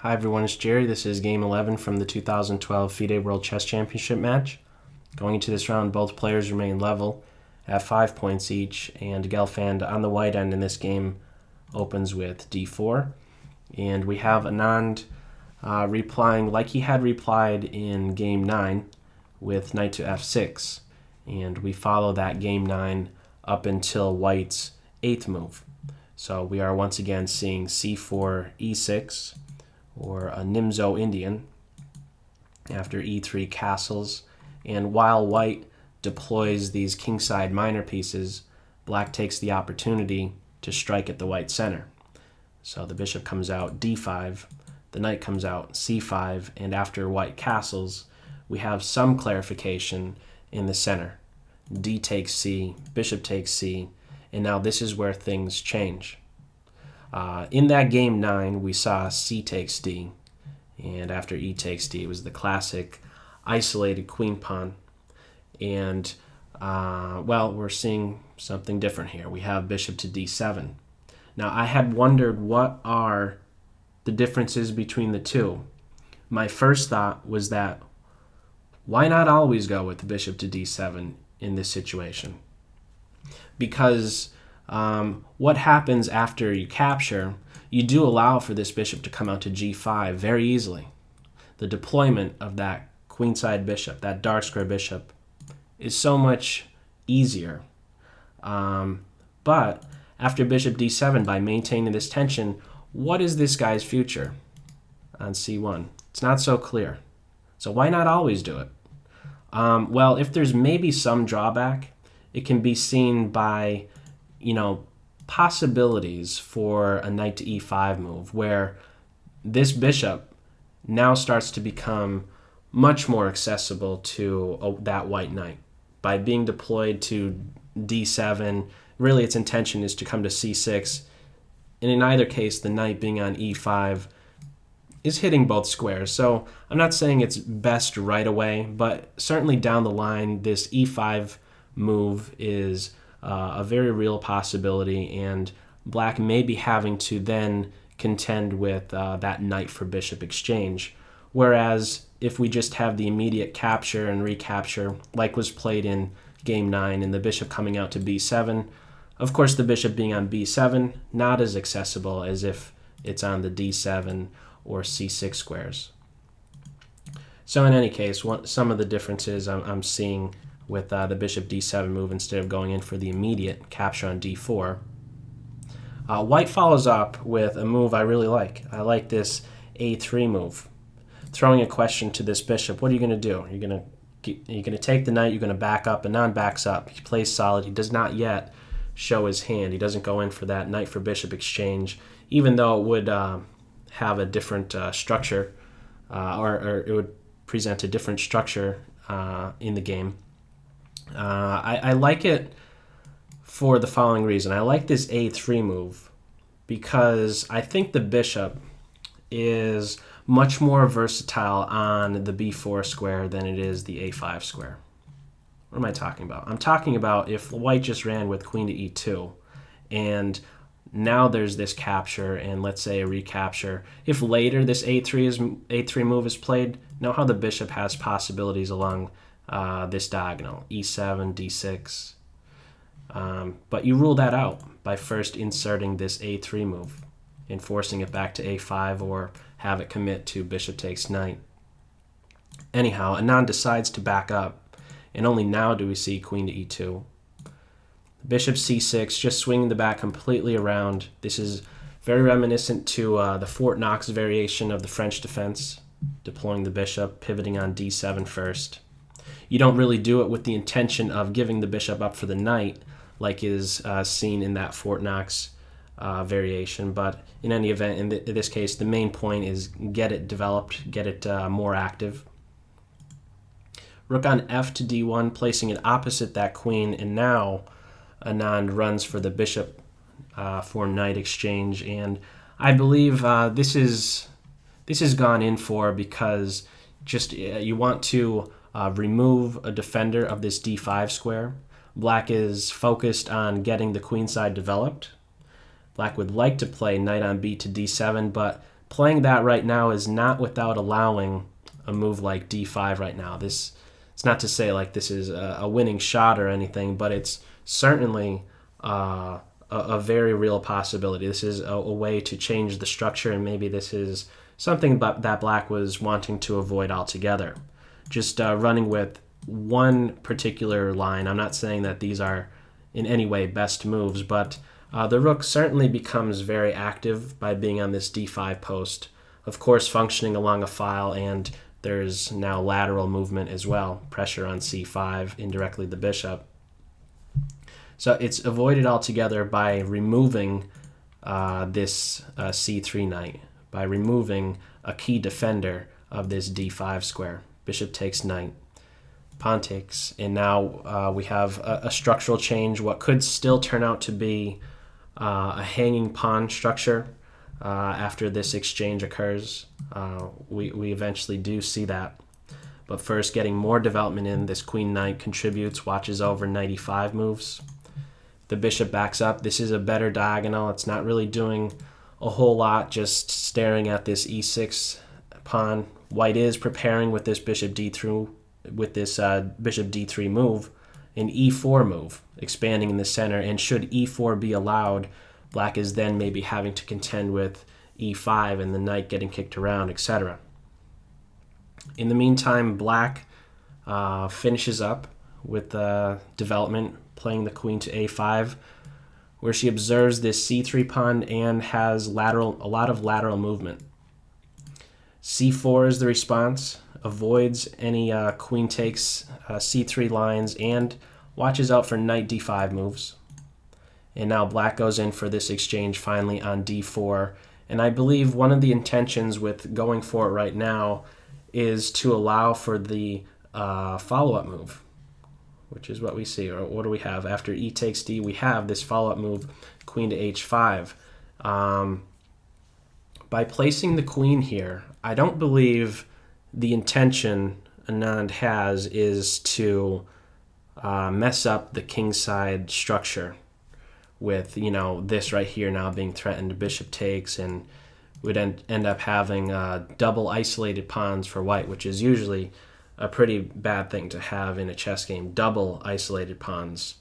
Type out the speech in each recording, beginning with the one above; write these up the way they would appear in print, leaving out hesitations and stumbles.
Hi everyone, it's Jerry. This is Game 11 from the 2012 Fide World Chess Championship match. Going into this round, both players remain level at 5 points each, and Gelfand on the white end in this game opens with d4. And we have Anand replying like he had replied in Game 9 with knight to f6. And we follow that Game 9 up until white's 8th move. So we are once again seeing c4, e6, or a Nimzo-Indian after e3 castles. And while white deploys these kingside minor pieces, black takes the opportunity to strike at the white center. So the bishop comes out d5, the knight comes out c5, and after white castles, we have some clarification in the center. D takes c, bishop takes c, and now this is where things change. In that Game 9, we saw c takes d, and after e takes d, it was the classic isolated queen pawn. And, well, we're seeing something different here. We have bishop to d7. Now, I had wondered what are the differences between the two. My first thought was that why not always go with the bishop to d7 in this situation? Because what happens after you capture, you do allow for this bishop to come out to g5 very easily. The deployment of that queenside bishop, that dark square bishop, is so much easier. But after bishop d7, by maintaining this tension, what is this guy's future on c1? It's not so clear. So why not always do it? Well, if there's maybe some drawback, it can be seen by possibilities for a knight to e5 move where this bishop now starts to become much more accessible to that white knight. By being deployed to d7, really its intention is to come to c6, and in either case, the knight being on e5 is hitting both squares. So I'm not saying it's best right away, but certainly down the line, this e5 move is a very real possibility, and black may be having to then contend with that knight for bishop exchange. Whereas if we just have the immediate capture and recapture, like was played in Game 9, and the bishop coming out to b7, of course the bishop being on b7, not as accessible as if it's on the d7 or c6 squares. So in any case, some of the differences I'm seeing with the bishop d7 move instead of going in for the immediate capture on d4. White follows up with a move I really like. I like this a3 move, throwing a question to this bishop. What are you going to do? You're going to take the knight, you're going to back up, and Anand backs up. He plays solid. He does not yet show his hand. He doesn't go in for that knight for bishop exchange, even though it would have a different structure, or it would present a different structure in the game. I like it for the following reason. I like this a3 move because I think the bishop is much more versatile on the b4 square than it is the a5 square. What am I talking about? I'm talking about if white just ran with queen to e2, and now there's this capture and let's say a recapture. If later this a3 move is played, know how the bishop has possibilities along this diagonal, e7, d6. But you rule that out by first inserting this a3 move and forcing it back to a5 or have it commit to bishop takes knight. Anyhow, Anand decides to back up, and only now do we see queen to e2. Bishop c6, just swinging the back completely around. This is very reminiscent to the Fort Knox variation of the French defense, deploying the bishop, pivoting on d7 first. You don't really do it with the intention of giving the bishop up for the knight, like is seen in that Fort Knox variation. But in any event, in this case, the main point is get it developed, get it more active. Rook on f to d1, placing it opposite that queen, and now Anand runs for the bishop for knight exchange. And I believe this is gone in for because just you want to remove a defender of this d5 square. Black is focused on getting the queenside developed. Black would like to play knight on b to d7, but playing that right now is not without allowing a move like d5 right now. It's not to say like this is a winning shot or anything, but it's certainly a very real possibility. This is a way to change the structure, and maybe this is something that Black was wanting to avoid altogether. Just running with one particular line. I'm not saying that these are in any way best moves, but the rook certainly becomes very active by being on this d5 post, of course functioning along a file, and there's now lateral movement as well, pressure on c5, indirectly the bishop. So it's avoided altogether by removing this c3 knight, by removing a key defender of this d5 square. Bishop takes knight, pawn takes, and now we have a structural change, what could still turn out to be a hanging pawn structure after this exchange occurs. We eventually do see that. But first, getting more development in, this queen knight contributes, watches over knight e5 moves. The bishop backs up. This is a better diagonal. It's not really doing a whole lot, just staring at this e6 pawn. White is preparing with this bishop d3, with this bishop d3 move, an e4 move, expanding in the center, and should e4 be allowed, Black is then maybe having to contend with e5 and the knight getting kicked around, etc. In the meantime, Black finishes up with development, playing the queen to a5, where she observes this c3 pawn and has a lot of lateral movement. c4 is the response, avoids any queen takes c3 lines, and watches out for knight d5 moves. And now Black goes in for this exchange finally on d4. And I believe one of the intentions with going for it right now is to allow for the follow-up move, which is what we see. Or what do we have? After e takes d, we have this follow-up move, queen to h5. By placing the queen here, I don't believe the intention Anand has is to mess up the kingside structure with, this right here now being threatened. Bishop takes, and would end up having double isolated pawns for white, which is usually a pretty bad thing to have in a chess game, double isolated pawns.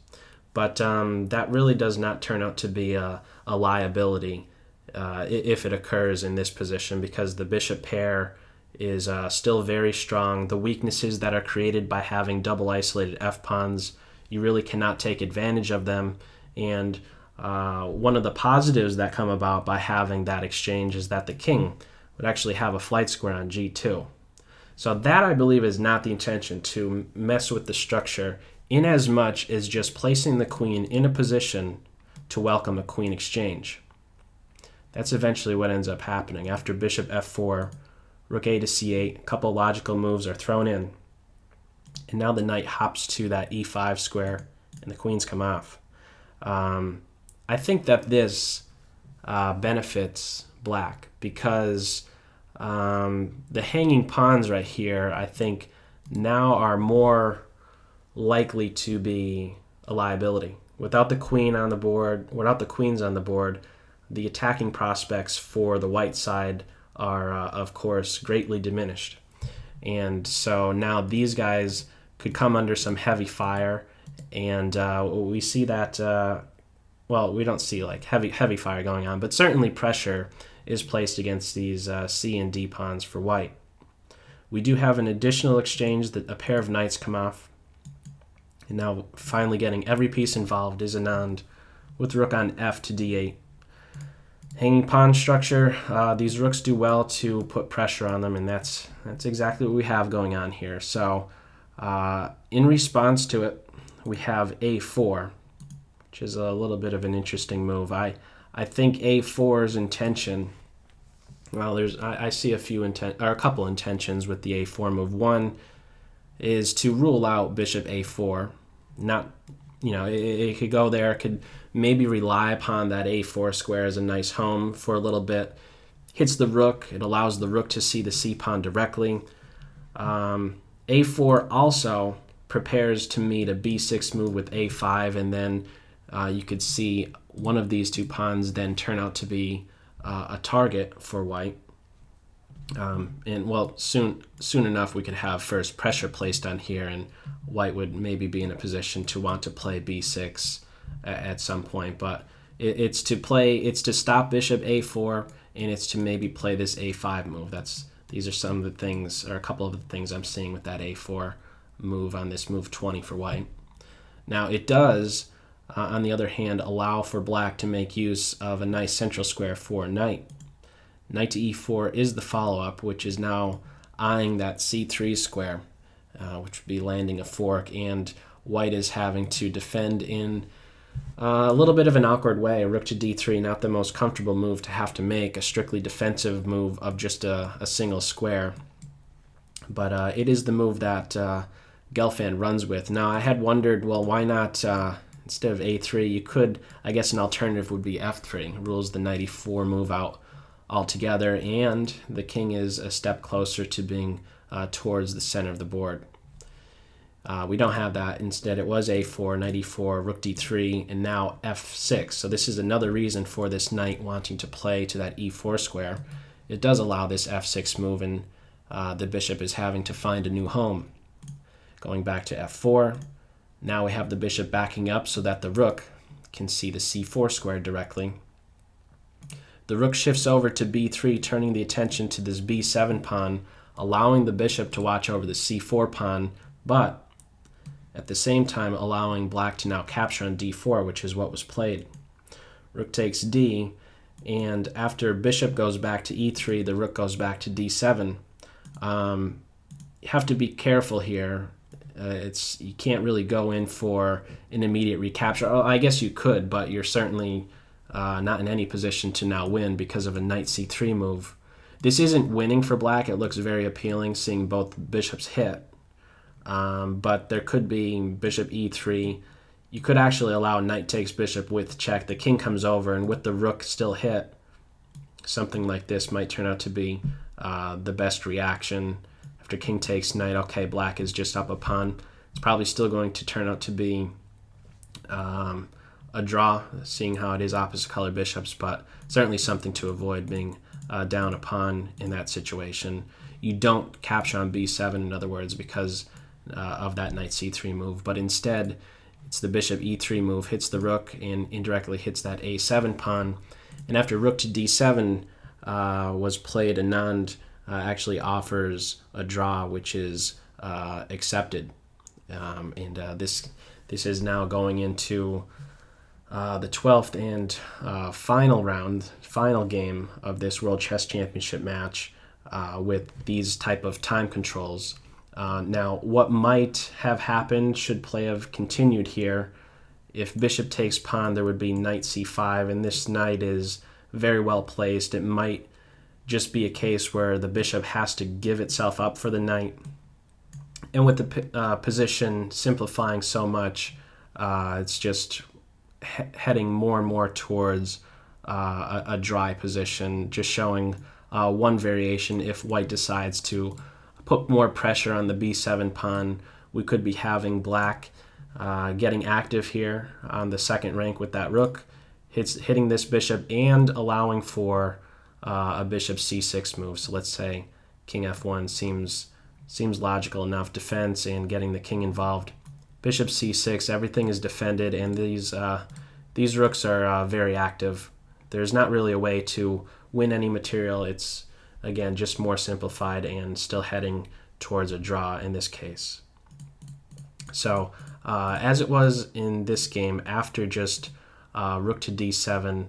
But that really does not turn out to be a liability if it occurs in this position, because the bishop pair is still very strong. The weaknesses that are created by having double isolated f-pawns, you really cannot take advantage of them. And one of the positives that come about by having that exchange is that the king would actually have a flight square on g2. So that, I believe, is not the intention, to mess with the structure, in as much as just placing the queen in a position to welcome a queen exchange. That's eventually what ends up happening. After bishop f4, rook a to c8, a couple logical moves are thrown in. And now the knight hops to that e5 square, and the queens come off. I think that this benefits Black, because the hanging pawns right here, I think, now are more likely to be a liability. Without the queen on the board, without the queens on the board, the attacking prospects for the white side are, of course, greatly diminished. And so now these guys could come under some heavy fire, and we see that, well, we don't see like heavy fire going on, but certainly pressure is placed against these C and D pawns for white. We do have an additional exchange that a pair of knights come off. And now finally getting every piece involved is Anand with rook on f to d8. Hanging pawn structure, these rooks do well to put pressure on them, and that's exactly what we have going on here. So in response to it, we have a4, which is a little bit of an interesting move. I think a4's intention, well, I see a couple intentions with the a4 move. One is to rule out bishop a4. Not, it could go there, it could maybe rely upon that a4 square as a nice home for a little bit. Hits the rook, it allows the rook to see the c pawn directly. a4 also prepares to meet a b6 move with a5, and then you could see one of these two pawns then turn out to be a target for white. And well, soon enough we could have first pressure placed on here, and white would maybe be in a position to want to play b6 at some point. But it's to stop bishop a4, and it's to maybe play this a5 move. These are some of the things, or a couple of the things I'm seeing with that a4 move on this move 20 for white. Now it does, on the other hand, allow for black to make use of a nice central square for knight. Knight to e4 is the follow-up, which is now eyeing that c3 square, which would be landing a fork, and white is having to defend in a little bit of an awkward way. Rook to d3, not the most comfortable move to have to make, a strictly defensive move of just a single square. But it is the move that Gelfand runs with. Now, I had wondered, well, why not, instead of a3, you could, I guess an alternative would be f3, rules the knight e4 move out altogether, and the king is a step closer to being towards the center of the board. We don't have that. Instead, it was a4, knight e4, rook d3, and now f6. So this is another reason for this knight wanting to play to that e4 square. It does allow this f6 move, and the bishop is having to find a new home. Going back to f4, now we have the bishop backing up so that the rook can see the c4 square directly. The rook shifts over to b3, turning the attention to this b7 pawn, allowing the bishop to watch over the c4 pawn, but at the same time allowing black to now capture on d4, which is what was played. Rook takes d, and after bishop goes back to e3, the rook goes back to d7. You have to be careful here. You can't really go in for an immediate recapture. Oh, I guess you could, but you're certainly not in any position to now win because of a knight c3 move. This isn't winning for black. It looks very appealing, seeing both bishops hit. But there could be bishop e3. You could actually allow knight takes bishop with check. The king comes over, and with the rook still hit, something like this might turn out to be the best reaction. After king takes knight, okay, black is just up a pawn. It's probably still going to turn out to be a draw, seeing how it is opposite color bishops, but certainly something to avoid, being down a pawn in that situation. You don't capture on b7, in other words, because of that knight c3 move, but instead it's the bishop e3 move, hits the rook and indirectly hits that a7 pawn. And after rook to d7 was played, Anand actually offers a draw, which is accepted. This is now going into the 12th and final game of this World Chess Championship match with these type of time controls. Now, what might have happened should play have continued here. If bishop takes pawn, there would be knight c5, and this knight is very well placed. It might just be a case where the bishop has to give itself up for the knight. And with the position simplifying so much, it's just heading more and more towards a dry position, just showing one variation. If white decides to put more pressure on the b7 pawn, we could be having black getting active here on the second rank with that rook, hitting this bishop and allowing for a bishop c6 move. So let's say king f1 seems logical enough, defense and getting the king involved. Bishop c6, everything is defended, and these rooks are very active. There's not really a way to win any material. It's, again, just more simplified and still heading towards a draw in this case. So as it was in this game, after just rook to d7,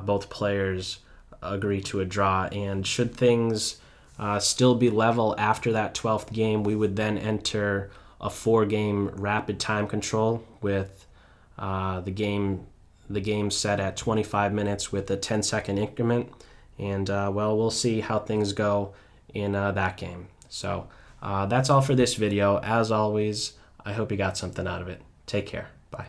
both players agree to a draw, and should things still be level after that 12th game, we would then enter a 4-game rapid time control with the game set at 25 minutes with a 10-second increment. And, well, we'll see how things go in that game. So that's all for this video. As always, I hope you got something out of it. Take care. Bye.